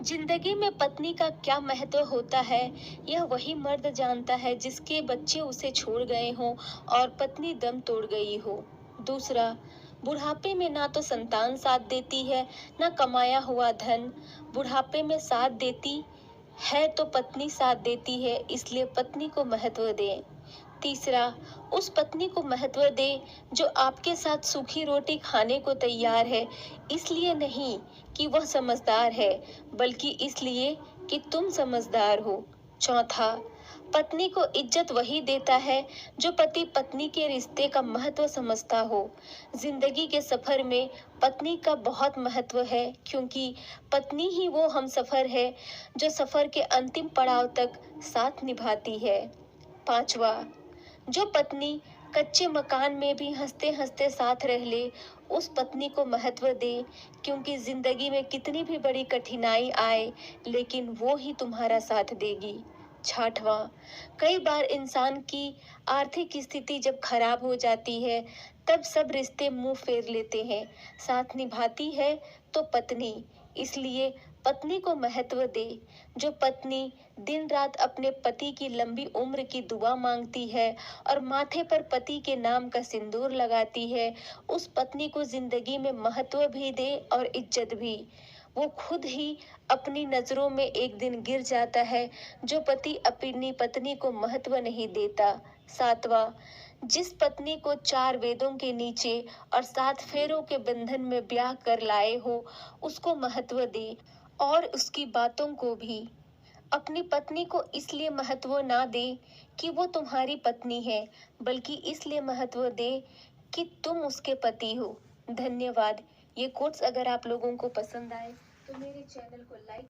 जिंदगी में पत्नी का क्या महत्व होता है, यह वही मर्द जानता है जिसके बच्चे उसे छोड़ गए हों और पत्नी दम तोड़ गई हो। दूसरा, बुढ़ापे में ना तो संतान साथ देती है, ना कमाया हुआ धन। बुढ़ापे में साथ देती है तो पत्नी साथ देती है, इसलिए पत्नी को महत्व दें। तीसरा, उस पत्नी को महत्व दे जो आपके साथ सूखी रोटी खाने को तैयार है, इसलिए नहीं कि वह समझदार है, बल्कि इसलिए कि तुम समझदार हो। चौथा, पत्नी को इज्जत वही देता है जो पति पत्नी के रिश्ते का महत्व समझता हो। जिंदगी के सफर में पत्नी का बहुत महत्व है, क्योंकि पत्नी ही वो हमसफर है जो सफर के अंतिम पड़ाव तक साथ निभाती है। पांचवा, जो पत्नी कच्चे मकान में भी हंसते हंसते साथ रह ले, उस पत्नी को महत्व दे, क्योंकि जिंदगी में कितनी भी बड़ी कठिनाई आए, लेकिन वो ही तुम्हारा साथ देगी। छठवां, कई बार इंसान की आर्थिक स्थिति जब खराब हो जाती है, तब सब रिश्ते मुंह फेर लेते हैं। साथ निभाती है तो पत्नी, इसलिए पत्नी को महत्व दे। जो पत्नी दिन रात अपने पति की लंबी उम्र की दुआ मांगती है और माथे पर पति के नाम का सिंदूर लगाती है, उस पत्नी को जिंदगी में महत्व भी दे और इज्जत भी। वो खुद ही अपनी नजरों में एक दिन गिर जाता है जो पति अपनी पत्नी को महत्व नहीं देता। सातवां, जिस पत्नी को 4 वेदों के नीचे और 7 फेरों के बंधन में ब्याह कर लाए हो, उसको महत्व दे और उसकी बातों को भी। अपनी पत्नी को इसलिए महत्व ना दे कि वो तुम्हारी पत्नी है, बल्कि इसलिए महत्व दे कि तुम उसके पति हो। धन्यवाद। ये कोट्स अगर आप लोगों को पसंद आए तो मेरे चैनल को लाइक